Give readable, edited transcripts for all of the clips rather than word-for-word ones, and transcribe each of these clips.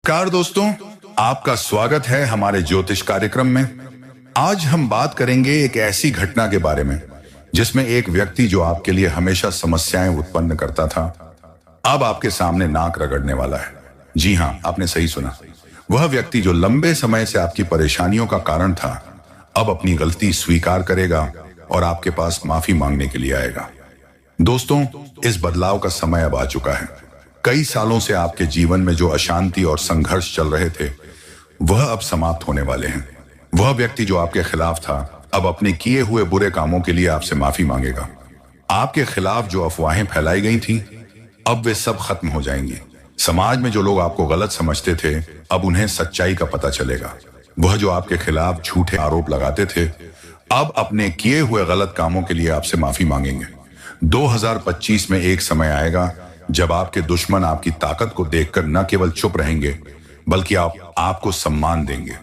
नमस्कार दोस्तों, आपका स्वागत है हमारे ज्योतिष कार्यक्रम में। आज हम बात करेंगे एक ऐसी घटना के बारे में जिसमें एक व्यक्ति जो आपके लिए हमेशा समस्याएं उत्पन्न करता था, अब आपके सामने नाक रगड़ने वाला है। जी हां, आपने सही सुना। वह व्यक्ति जो लंबे समय से आपकी परेशानियों का कारण था, अब अपनी गलती स्वीकार करेगा और आपके पास माफी मांगने के लिए आएगा। दोस्तों, इस बदलाव का समय अब आ चुका है। कई सालों से आपके जीवन में जो अशांति और संघर्ष चल रहे थे, वह अब समाप्त होने वाले हैं। वह व्यक्ति जो आपके खिलाफ था, अब अपने किए हुए बुरे कामों के लिए आपसे माफी मांगेगा। आपके खिलाफ जो अफवाहें फैलाई गई थी, अब वे सब खत्म हो जाएंगी। समाज में जो लोग आपको गलत समझते थे, अब उन्हें सच्चाई का पता चलेगा। वह जो आपके खिलाफ झूठे आरोप लगाते थे, अब अपने किए हुए गलत कामों के लिए आपसे माफी मांगेंगे। 2025 में एक समय आएगा जब आपके दुश्मन आपकी ताकत को देखकर न केवल चुप रहेंगे, बल्कि आपको सम्मान देंगे।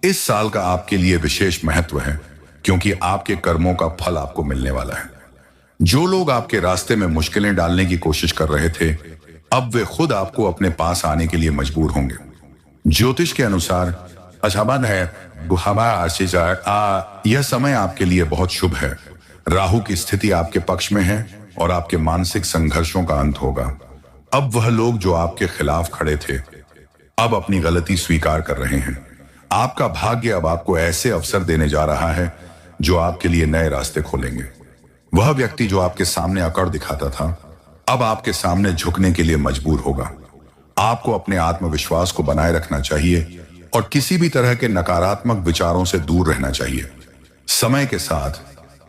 इस साल का आपके लिए विशेष महत्व है, क्योंकि आपके कर्मों का फल आपको मिलने वाला है। जो लोग आपके रास्ते में मुश्किलें डालने की कोशिश कर रहे थे, अब वे खुद आपको अपने पास आने के लिए मजबूर होंगे। ज्योतिष के अनुसार यह समय आपके लिए बहुत शुभ है। राहु की स्थिति आपके पक्ष में है और आपके मानसिक संघर्षों का अंत होगा। अब वह लोग जो आपके खिलाफ खड़े थे, अब अपनी गलती स्वीकार कर रहे हैं। आपका भाग्य अब आपको ऐसे अवसर देने जा रहा है जो आपके लिए नए रास्ते खोलेंगे। वह व्यक्ति जो आपके सामने अकड़ दिखाता था, अब आपके सामने झुकने के लिए मजबूर होगा। आपको अपने आत्मविश्वास को बनाए रखना चाहिए और किसी भी तरह के नकारात्मक विचारों से दूर रहना चाहिए। समय के साथ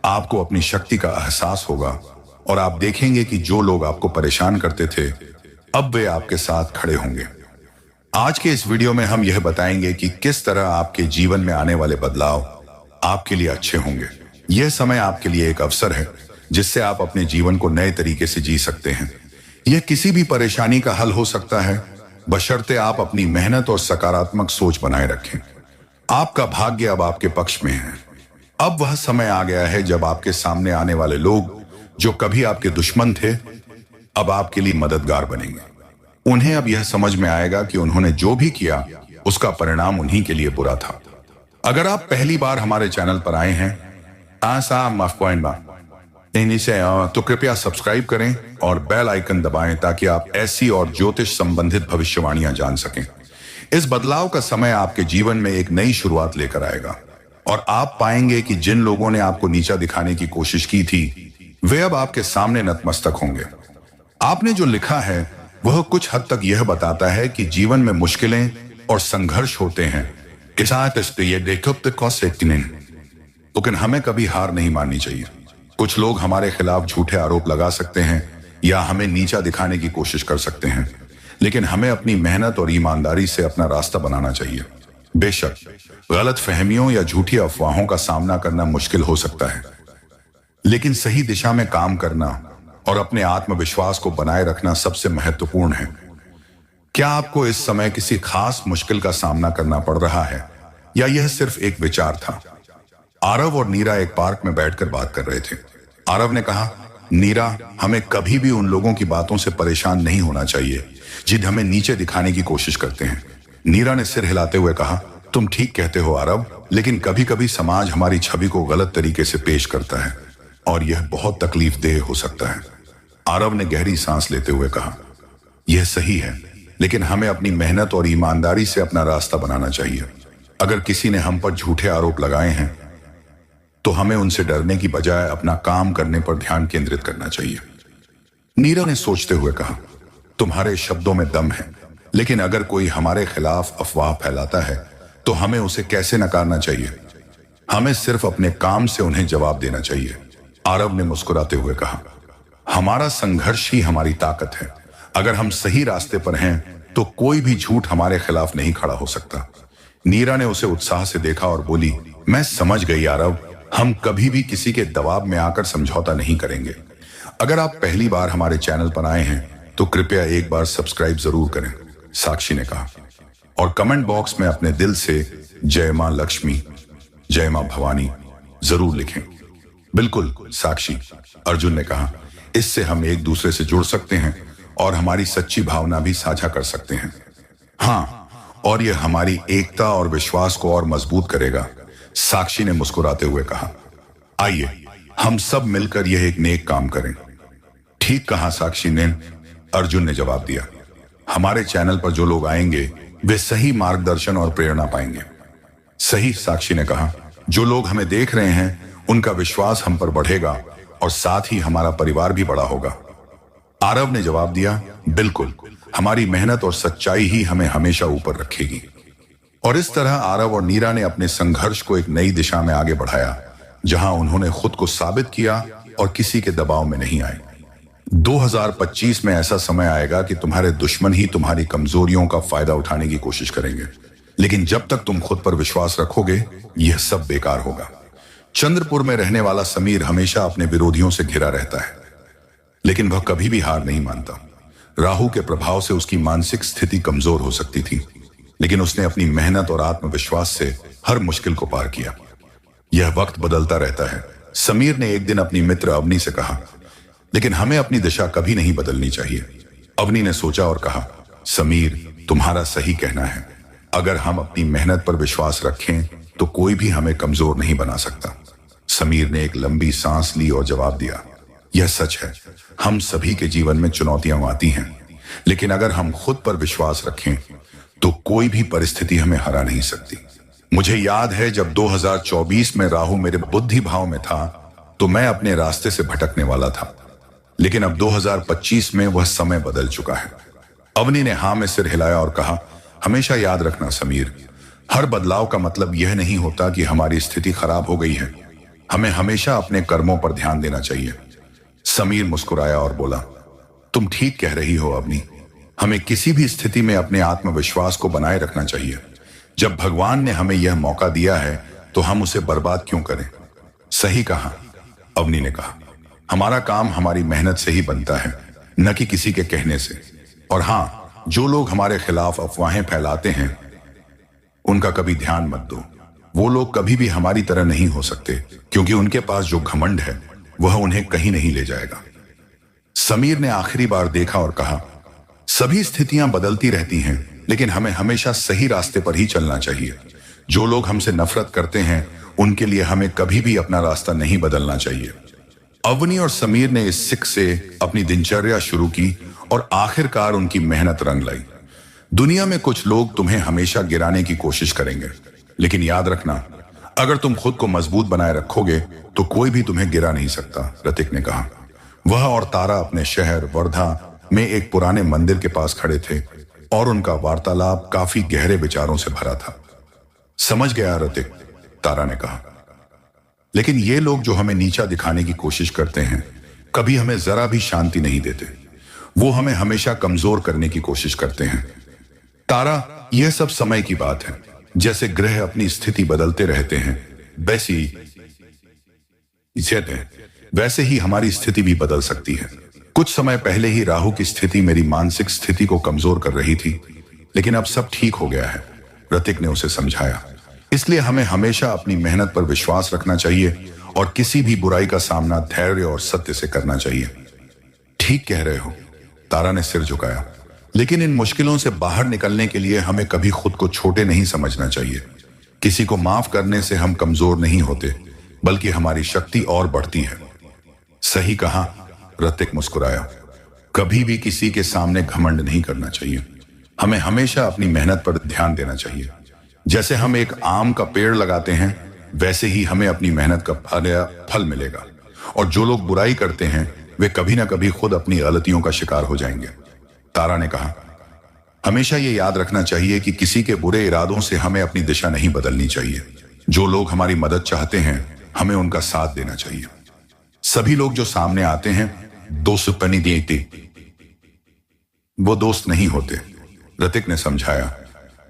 आपको अपनी शक्ति का एहसास होगा और आप देखेंगे कि जो लोग आपको परेशान करते थे, अब वे आपके साथ खड़े होंगे। आज के इस वीडियो में हम यह बताएंगे कि किस तरह आपके जीवन में आने वाले बदलाव आपके लिए अच्छे होंगे। यह समय आपके लिए एक अवसर है जिससे आप अपने जीवन को नए तरीके से जी सकते हैं। यह किसी भी परेशानी का हल हो सकता है, बशर्ते आप अपनी मेहनत और सकारात्मक सोच बनाए रखें। आपका भाग्य अब आपके पक्ष में है। अब वह समय आ गया है जब आपके सामने आने वाले लोग जो कभी आपके दुश्मन थे, अब आपके लिए मददगार बनेंगे। उन्हें अब यह समझ में आएगा कि उन्होंने जो भी किया, उसका परिणाम उन्हीं के लिए बुरा था। अगर आप पहली बार हमारे चैनल पर आए हैं तो कृपया सब्सक्राइब करें और बेल आइकन दबाएं ताकि आप ऐसी और ज्योतिष संबंधित भविष्यवाणियां जान सकें। इस बदलाव का समय आपके जीवन में एक नई शुरुआत लेकर आएगा और आप पाएंगे कि जिन लोगों ने आपको नीचा दिखाने की कोशिश की थी, वे अब आपके सामने नतमस्तक होंगे। आपने जो लिखा है वह कुछ हद तक यह बताता है कि जीवन में मुश्किलें और संघर्ष होते हैं, लेकिन हमें कभी हार नहीं माननी चाहिए। कुछ लोग हमारे खिलाफ झूठे आरोप लगा सकते हैं या हमें नीचा दिखाने की कोशिश कर सकते हैं, लेकिन हमें अपनी मेहनत और ईमानदारी से अपना रास्ता बनाना चाहिए। बेशक गलत फहमियों या झूठी अफवाहों का सामना करना मुश्किल हो सकता है, लेकिन सही दिशा में काम करना और अपने आत्मविश्वास को बनाए रखना सबसे महत्वपूर्ण है। क्या आपको इस समय किसी खास मुश्किल का सामना करना पड़ रहा है या यह सिर्फ एक विचार था? आरव और नीरा एक पार्क में बैठकर बात कर रहे थे। आरव ने कहा, नीरा, हमें कभी भी उन लोगों की बातों से परेशान नहीं होना चाहिए जिन्हें हमें नीचे दिखाने की कोशिश करते हैं। नीरा ने सिर हिलाते हुए कहा, तुम ठीक कहते हो आरव, लेकिन कभी कभी समाज हमारी छवि को गलत तरीके से पेश करता है और यह बहुत तकलीफदेह हो सकता है। आरव ने गहरी सांस लेते हुए कहा, यह सही है, लेकिन हमें अपनी मेहनत और ईमानदारी से अपना रास्ता बनाना चाहिए। अगर किसी ने हम पर झूठे आरोप लगाए हैं, तो हमें उनसे डरने की बजाय अपना काम करने पर ध्यान केंद्रित करना चाहिए। नीरा ने सोचते हुए कहा, तुम्हारे शब्दों में दम है, लेकिन अगर कोई हमारे खिलाफ अफवाह फैलाता है तो हमें उसे कैसे नकारना चाहिए? हमें सिर्फ अपने काम से उन्हें जवाब देना चाहिए। आरव ने मुस्कुराते हुए कहा, हमारा संघर्ष ही हमारी ताकत है। अगर हम सही रास्ते पर हैं तो कोई भी झूठ हमारे खिलाफ नहीं खड़ा हो सकता। नीरा ने उसे उत्साह से देखा और बोली, मैं समझ गई आरव, हम कभी भी किसी के दबाव में आकर समझौता नहीं करेंगे। अगर आप पहली बार हमारे चैनल पर आए हैं तो कृपया एक बार सब्सक्राइब जरूर करें, साक्षी ने कहा, और कमेंट बॉक्स में अपने दिल से जय मां लक्ष्मी, जय मां भवानी जरूर लिखें। बिल्कुल साक्षी, अर्जुन ने कहा, इससे हम एक दूसरे से जुड़ सकते हैं और हमारी सच्ची भावना भी साझा कर सकते हैं। हाँ, और यह हमारी एकता और विश्वास को और मजबूत करेगा, साक्षी ने मुस्कुराते हुए कहा। आइए हम सब मिलकर यह एक नेक काम करें। ठीक कहा साक्षी ने, अर्जुन ने जवाब दिया। हमारे चैनल पर जो लोग आएंगे वे सही मार्गदर्शन और प्रेरणा पाएंगे। सही, साक्षी ने कहा। जो लोग हमें देख रहे हैं उनका विश्वास हम पर बढ़ेगा और साथ ही हमारा परिवार भी बड़ा होगा। आरव ने जवाब दिया, बिल्कुल, हमारी मेहनत और सच्चाई ही हमें हमेशा ऊपर रखेगी। और इस तरह आरव और नीरा ने अपने संघर्ष को एक नई दिशा में आगे बढ़ाया, जहां उन्होंने खुद को साबित किया और किसी के दबाव में नहीं आए। 2025 में ऐसा समय आएगा कि तुम्हारे दुश्मन ही तुम्हारी कमजोरियों का फायदा उठाने की कोशिश करेंगे, लेकिन जब तक तुम खुद पर विश्वास रखोगे यह सब बेकार होगा। चंद्रपुर में रहने वाला समीर हमेशा अपने विरोधियों से घिरा रहता है, लेकिन वह कभी भी हार नहीं मानता। राहु के प्रभाव से उसकी मानसिक स्थिति कमजोर हो सकती थी, लेकिन उसने अपनी मेहनत और आत्मविश्वास से हर मुश्किल को पार किया। यह वक्त बदलता रहता है, समीर ने एक दिन अपनी मित्र अवनी से कहा, लेकिन हमें अपनी दिशा कभी नहीं बदलनी चाहिए। अवनी ने सोचा और कहा, समीर, तुम्हारा सही कहना है। अगर हम अपनी मेहनत पर विश्वास रखें तो कोई भी हमें कमजोर नहीं बना सकता। समीर ने एक लंबी सांस ली और जवाब दिया, यह सच है, हम सभी के जीवन में चुनौतियां आती हैं, लेकिन अगर हम खुद पर विश्वास रखें तो कोई भी परिस्थिति हमें हरा नहीं सकती। मुझे याद है जब 2024 में राहु मेरे बुद्धि भाव में था तो मैं अपने रास्ते से भटकने वाला था, लेकिन अब 2025 में वह समय बदल चुका है। अवनी ने हाँ में सिर हिलाया और कहा, हमेशा याद रखना समीर, हर बदलाव का मतलब यह नहीं होता कि हमारी स्थिति खराब हो गई है। हमें हमेशा अपने कर्मों पर ध्यान देना चाहिए। समीर मुस्कुराया और बोला, तुम ठीक कह रही हो अवनी, हमें किसी भी स्थिति में अपने आत्मविश्वास को बनाए रखना चाहिए। जब भगवान ने हमें यह मौका दिया है तो हम उसे बर्बाद क्यों करें। सही कहा, अवनी ने कहा। हमारा काम हमारी मेहनत से ही बनता है, न कि किसी के कहने से। और हाँ, जो लोग हमारे खिलाफ अफवाहें फैलाते हैं उनका कभी ध्यान मत दो। वो लोग कभी भी हमारी तरह नहीं हो सकते, क्योंकि उनके पास जो घमंड है वह उन्हें कहीं नहीं ले जाएगा। समीर ने आखिरी बार देखा और कहा, सभी स्थितियां बदलती रहती हैं, लेकिन हमें हमेशा सही रास्ते पर ही चलना चाहिए। जो लोग हमसे नफरत करते हैं उनके लिए हमें कभी भी अपना रास्ता नहीं बदलना चाहिए। अवनी और समीर ने इस सिक से अपनी दिनचर्या शुरू की और आखिरकार उनकी मेहनत रंग लाई। दुनिया में कुछ लोग तुम्हें हमेशा गिराने की कोशिश करेंगे, लेकिन याद रखना, अगर तुम खुद को मजबूत बनाए रखोगे तो कोई भी तुम्हें गिरा नहीं सकता, ऋतिक ने कहा। वह और तारा अपने शहर वर्धा में एक पुराने मंदिर के पास खड़े थे और उनका वार्तालाप काफी गहरे विचारों से भरा था। समझ गया ऋतिक, तारा ने कहा, लेकिन ये लोग जो हमें नीचा दिखाने की कोशिश करते हैं कभी हमें जरा भी शांति नहीं देते। वो हमें हमेशा कमजोर करने की कोशिश करते हैं। तारा, यह सब समय की बात है। जैसे ग्रह अपनी स्थिति बदलते रहते हैं वैसे ही हमारी स्थिति भी बदल सकती है। कुछ समय पहले ही राहु की स्थिति मेरी मानसिक स्थिति को कमजोर कर रही थी, लेकिन अब सब ठीक हो गया है, ऋतिक ने उसे समझाया। इसलिए हमें हमेशा अपनी मेहनत पर विश्वास रखना चाहिए और किसी भी बुराई का सामना धैर्य और सत्य से करना चाहिए। ठीक कह रहे हो, तारा ने सिर झुकाया, लेकिन इन मुश्किलों से बाहर निकलने के लिए हमें कभी खुद को छोटे नहीं समझना चाहिए। किसी को माफ करने से हम कमजोर नहीं होते, बल्कि हमारी शक्ति और बढ़ती है। सही कहा, ऋतिक मुस्कुराया। कभी भी किसी के सामने घमंड नहीं करना चाहिए। हमें हमेशा अपनी मेहनत पर ध्यान देना चाहिए। जैसे हम एक आम का पेड़ लगाते हैं, वैसे ही हमें अपनी मेहनत का फल मिलेगा। और जो लोग बुराई करते हैं वे कभी ना कभी खुद अपनी गलतियों का शिकार हो जाएंगे। तारा ने कहा, हमेशा ये याद रखना चाहिए कि किसी के बुरे इरादों से हमें अपनी दिशा नहीं बदलनी चाहिए। जो लोग हमारी मदद चाहते हैं हमें उनका साथ देना चाहिए। सभी लोग जो सामने आते हैं दोस्त नहीं देते, वो दोस्त नहीं होते, ऋतिक ने समझाया।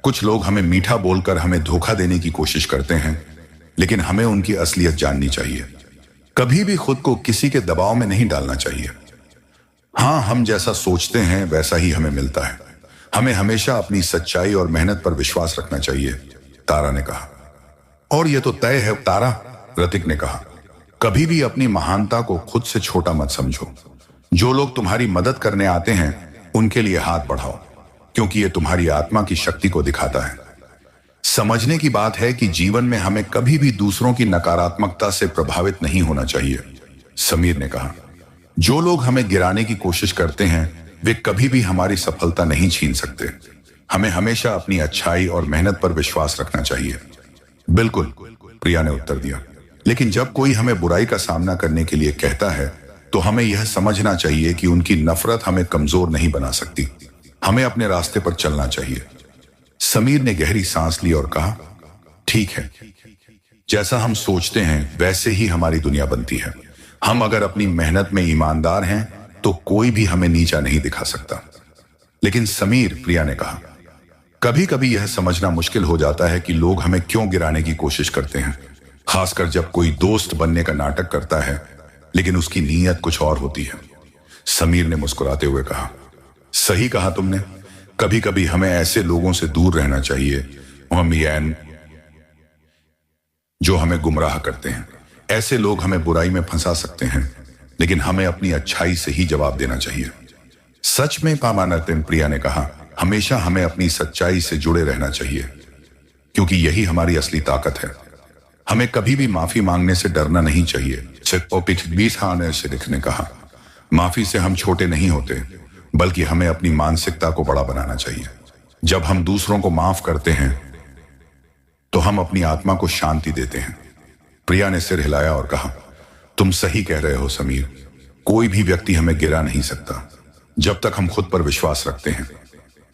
कुछ लोग हमें मीठा बोलकर हमें धोखा देने की कोशिश करते हैं, लेकिन हमें उनकी असलियत जाननी चाहिए। कभी भी खुद को किसी के दबाव में नहीं डालना चाहिए। हाँ, हम जैसा सोचते हैं वैसा ही हमें मिलता है। हमें हमेशा अपनी सच्चाई और मेहनत पर विश्वास रखना चाहिए, तारा ने कहा। और यह तो तय है तारा, ऋतिक ने कहा, कभी भी अपनी महानता को खुद से छोटा मत समझो। जो लोग तुम्हारी मदद करने आते हैं उनके लिए हाथ बढ़ाओ। क्योंकि यह तुम्हारी आत्मा की शक्ति को दिखाता है। समझने की बात है कि जीवन में हमें कभी भी दूसरों की नकारात्मकता से प्रभावित नहीं होना चाहिए। समीर ने कहा, जो लोग हमें गिराने की कोशिश करते हैं वे कभी भी हमारी सफलता नहीं छीन सकते। हमें हमेशा अपनी अच्छाई और मेहनत पर विश्वास रखना चाहिए। बिल्कुल, प्रिया ने उत्तर दिया। लेकिन जब कोई हमें बुराई का सामना करने के लिए कहता है तो हमें यह समझना चाहिए कि उनकी नफरत हमें कमजोर नहीं बना सकती। हमें अपने रास्ते पर चलना चाहिए। समीर ने गहरी सांस ली और कहा, ठीक है, जैसा हम सोचते हैं वैसे ही हमारी दुनिया बनती है। हम अगर अपनी मेहनत में ईमानदार हैं तो कोई भी हमें नीचा नहीं दिखा सकता। लेकिन समीर, प्रिया ने कहा, कभी कभी यह समझना मुश्किल हो जाता है कि लोग हमें क्यों गिराने की कोशिश करते हैं, खासकर जब कोई दोस्त बनने का नाटक करता है लेकिन उसकी नीयत कुछ और होती है। समीर ने मुस्कुराते हुए कहा, सही कहा तुमने। कभी कभी हमें ऐसे लोगों से दूर रहना चाहिए जो हमें गुमराह करते हैं। ऐसे लोग हमें बुराई में फंसा सकते हैं, लेकिन हमें अपनी अच्छाई से ही जवाब देना चाहिए। सच में पामानर्तन, प्रिया ने कहा, हमेशा हमें अपनी सच्चाई से जुड़े रहना चाहिए, क्योंकि यही हमारी असली ताकत है। हमें कभी भी माफी मांगने से डरना नहीं चाहिए। सिख ने कहा, माफी से हम छोटे नहीं होते, बल्कि हमें अपनी मानसिकता को बड़ा बनाना चाहिए। जब हम दूसरों को माफ करते हैं तो हम अपनी आत्मा को शांति देते हैं। प्रिया ने सिर हिलाया और कहा, तुम सही कह रहे हो समीर। कोई भी व्यक्ति हमें गिरा नहीं सकता जब तक हम खुद पर विश्वास रखते हैं।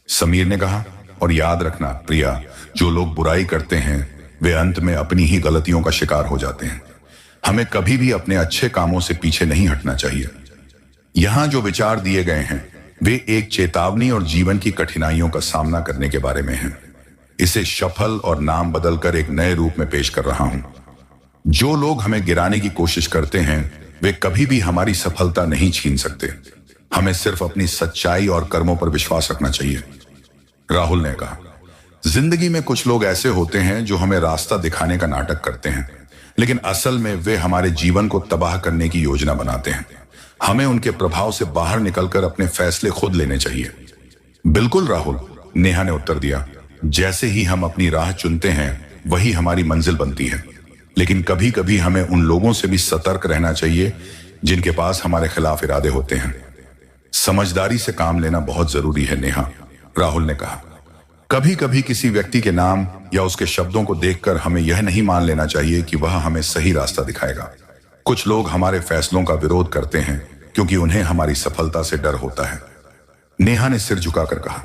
समीर ने कहा, और याद रखना प्रिया, जो लोग बुराई करते हैं वे अंत में अपनी ही गलतियों का शिकार हो जाते हैं। हमें कभी भी अपने अच्छे कामों से पीछे नहीं हटना चाहिए। यहां जो विचार दिए गए हैं वे एक चेतावनी और जीवन की कठिनाइयों का सामना करने के बारे में हैं। इसे शफल और नाम बदलकर एक नए रूप में पेश कर रहा हूं। जो लोग हमें गिराने की कोशिश करते हैं वे कभी भी हमारी सफलता नहीं छीन सकते। हमें सिर्फ अपनी सच्चाई और कर्मों पर विश्वास रखना चाहिए। राहुल ने कहा, जिंदगी में कुछ लोग ऐसे होते हैं जो हमें रास्ता दिखाने का नाटक करते हैं, लेकिन असल में वे हमारे जीवन को तबाह करने की योजना बनाते हैं। हमें उनके प्रभाव से बाहर निकलकर अपने फैसले खुद लेने चाहिए। बिल्कुल राहुल, नेहा ने उत्तर दिया। जैसे ही हम अपनी राह चुनते हैं वही हमारी मंजिल बनती है। लेकिन कभी कभी हमें उन लोगों से भी सतर्क रहना चाहिए जिनके पास हमारे खिलाफ इरादे होते हैं। समझदारी से काम लेना बहुत जरूरी है नेहा, राहुल ने कहा। कभी कभी किसी व्यक्ति के नाम या उसके शब्दों को देखकर हमें यह नहीं मान लेना चाहिए कि वह हमें सही रास्ता दिखाएगा। कुछ लोग हमारे फैसलों का विरोध करते हैं क्योंकि उन्हें हमारी सफलता से डर होता है। नेहा ने सिर झुकाकर कहा,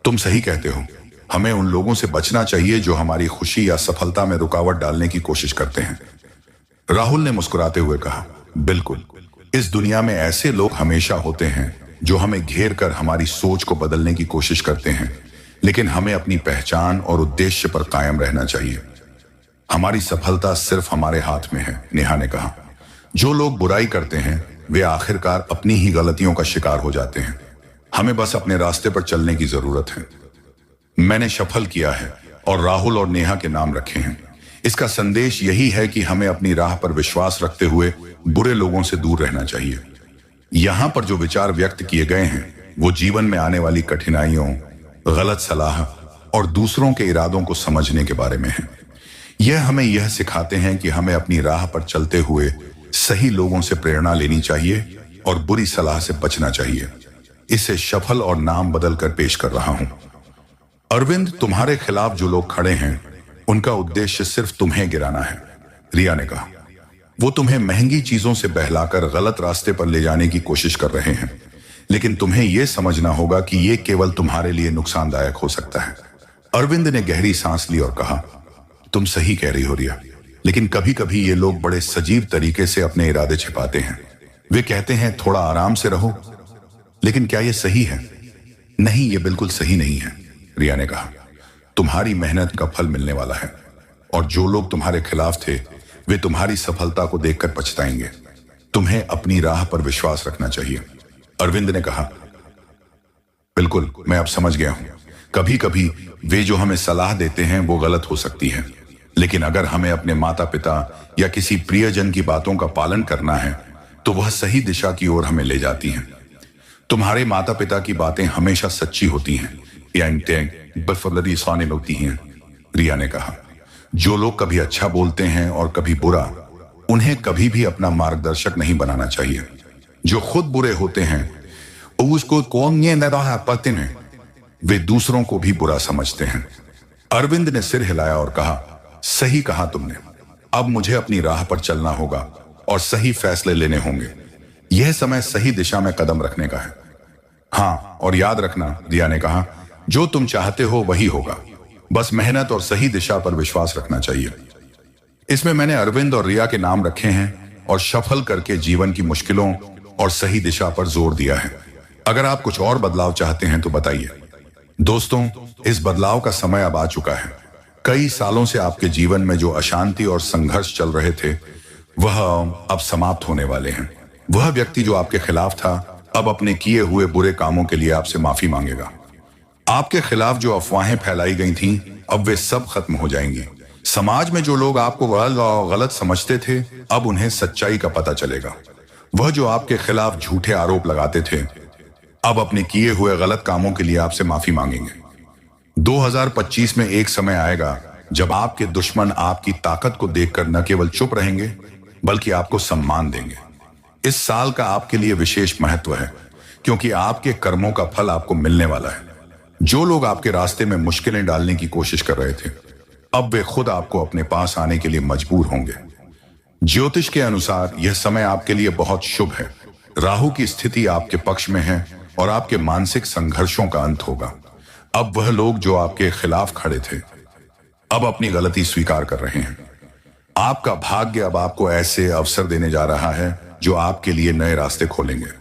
तुम सही कहते हो। हमें उन लोगों से बचना चाहिए जो हमारी खुशी या सफलता में रुकावट डालने की कोशिश करते हैं। राहुल ने मुस्कुराते हुए कहा, बिल्कुल, इस दुनिया में ऐसे लोग हमेशा होते हैं जो हमें घेर कर हमारी सोच को बदलने की कोशिश करते हैं, लेकिन हमें अपनी पहचान और उद्देश्य पर कायम रहना चाहिए। हमारी सफलता सिर्फ हमारे हाथ में है, नेहा ने कहा। जो लोग बुराई करते हैं वे आखिरकार अपनी ही गलतियों का शिकार हो जाते हैं। हमें बस अपने रास्ते पर चलने की जरूरत है। मैंने सफल किया है और राहुल और नेहा के नाम रखे हैं। इसका संदेश यही है कि हमें अपनी राह पर विश्वास रखते हुए बुरे लोगों से दूर रहना चाहिए। यहां पर जो विचार व्यक्त किए गए हैं वो जीवन में आने वाली कठिनाइयों, गलत सलाह और दूसरों के इरादों को समझने के बारे में है। यह हमें यह सिखाते हैं कि हमें अपनी राह पर चलते हुए सही लोगों से प्रेरणा लेनी चाहिए और बुरी सलाह से बचना चाहिए। इसे सफल और नाम बदलकर पेश कर रहा हूं। अरविंद, तुम्हारे खिलाफ जो लोग खड़े हैं उनका उद्देश्य सिर्फ तुम्हें गिराना है, रिया ने कहा। वो तुम्हें महंगी चीजों से बहलाकर गलत रास्ते पर ले जाने की कोशिश कर रहे हैं, लेकिन तुम्हें यह समझना होगा कि यह केवल तुम्हारे लिए नुकसानदायक हो सकता है। अरविंद ने गहरी सांस ली और कहा, तुम सही कह रही हो रिया, लेकिन कभी कभी ये लोग बड़े सजीव तरीके से अपने इरादे छिपाते हैं। वे कहते हैं थोड़ा आराम से रहो, लेकिन क्या यह सही है? नहीं, यह बिल्कुल सही नहीं है, रिया ने कहा। तुम्हारी मेहनत का फल मिलने वाला है और जो लोग तुम्हारे खिलाफ थे वे तुम्हारी सफलता को देखकर पछताएंगे। तुम्हें अपनी राह पर विश्वास रखना चाहिए, अरविंद ने कहा। बिल्कुल, मैं अब समझ गया हूं। कभी कभी वे जो हमें सलाह देते हैं वो गलत हो सकती है, लेकिन अगर हमें अपने माता पिता या किसी प्रियजन की बातों का पालन करना है तो वह सही दिशा की ओर हमें ले जाती हैं। तुम्हारे माता पिता की बातें हमेशा सच्ची होती हैं, बफलदी साने होती हैं। रिया ने कहा, जो लोग कभी अच्छा बोलते हैं और कभी बुरा, उन्हें कभी भी अपना मार्गदर्शक नहीं बनाना चाहिए। जो खुद बुरे होते हैं उसको कौन ये पते हैं, वे दूसरों को भी बुरा समझते हैं। अरविंद ने सिर हिलाया और कहा, सही कहा तुमने। अब मुझे अपनी राह पर चलना होगा और सही फैसले लेने होंगे। यह समय सही दिशा में कदम रखने का है। हाँ, और याद रखना, रिया ने कहा, जो तुम चाहते हो वही होगा। बस मेहनत और सही दिशा पर विश्वास रखना चाहिए। इसमें मैंने अरविंद और रिया के नाम रखे हैं और शफल करके जीवन की मुश्किलों और सही दिशा पर जोर दिया है। अगर आप कुछ और बदलाव चाहते हैं तो बताइए। दोस्तों, इस बदलाव का समय अब आ चुका है। कई सालों से आपके जीवन में जो अशांति और संघर्ष चल रहे थे, वह अब समाप्त होने वाले हैं। वह व्यक्ति जो आपके खिलाफ था, अब अपने किए हुए बुरे कामों के लिए आपसे माफी मांगेगा। आपके खिलाफ जो अफवाहें फैलाई गई थीं, अब वे सब खत्म हो जाएंगी। समाज में जो लोग आपको गलत समझते थे, अब उन्हें सच्चाई का पता चलेगा। वह जो आपके खिलाफ झूठे आरोप लगाते थे, अब अपने किए हुए गलत कामों के लिए आपसे माफी मांगेंगे। 2025 में एक समय आएगा जब आपके दुश्मन आपकी ताकत को देखकर न केवल चुप रहेंगे, बल्कि आपको सम्मान देंगे। इस साल का आपके लिए विशेष महत्व है, क्योंकि आपके कर्मों का फल आपको मिलने वाला है। जो लोग आपके रास्ते में मुश्किलें डालने की कोशिश कर रहे थे, अब वे खुद आपको अपने पास आने के लिए मजबूर होंगे। ज्योतिष के अनुसार यह समय आपके लिए बहुत शुभ है। राहु की स्थिति आपके पक्ष में है और आपके मानसिक संघर्षों का अंत होगा। अब वह लोग जो आपके खिलाफ खड़े थे, अब अपनी गलती स्वीकार कर रहे हैं। आपका भाग्य अब आपको ऐसे अवसर देने जा रहा है जो आपके लिए नए रास्ते खोलेंगे।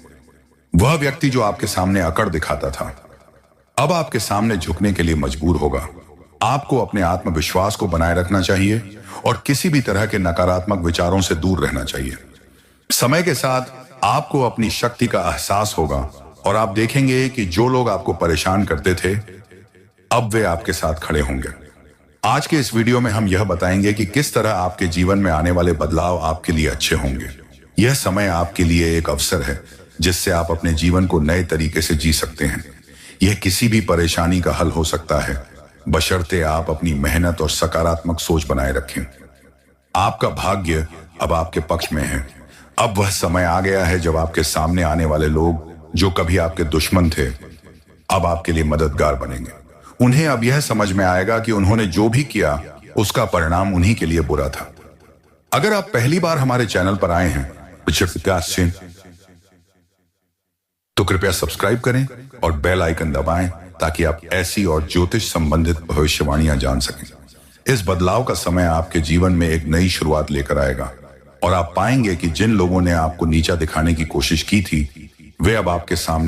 वह व्यक्ति जो आपके सामने अकड़ दिखाता था, अब आपके सामने झुकने के लिए मजबूर होगा। आपको अपने आत्मविश्वास को बनाए रखना चाहिए और किसी भी तरह के नकारात्मक विचारों से दूर रहना चाहिए। समय के साथ आपको अपनी शक्ति का एहसास होगा और आप देखेंगे कि जो लोग आपको परेशान करते थे, अब वे आपके साथ खड़े होंगे। आज के इस वीडियो में हम यह बताएंगे कि किस तरह आपके जीवन में आने वाले बदलाव आपके लिए अच्छे होंगे। यह समय आपके लिए एक अवसर है जिससे आप अपने जीवन को नए तरीके से जी सकते हैं। यह किसी भी परेशानी का हल हो सकता है, बशर्ते आप अपनी मेहनत और सकारात्मक सोच बनाए रखें। आपका भाग्य अब आपके पक्ष में है। अब वह समय आ गया है जब आपके सामने आने वाले लोग जो कभी आपके दुश्मन थे, अब आपके लिए मददगार बनेंगे। उन्हें अब यह समझ में आएगा कि उन्होंने जो भी किया उसका परिणाम उन्हीं के लिए बुरा था। अगर आप पहली बार हमारे चैनल पर आए हैं तो कृपया सब्सक्राइब करें और बेल आइकन दबाएं ताकि आप ऐसी और ज्योतिष संबंधित भविष्यवाणियां जान सकें। इस बदलाव का समय आपके जीवन में एक नई शुरुआत लेकर आएगा और आप पाएंगे कि जिन लोगों ने आपको नीचा दिखाने की कोशिश की थी, वे अब आपके सामने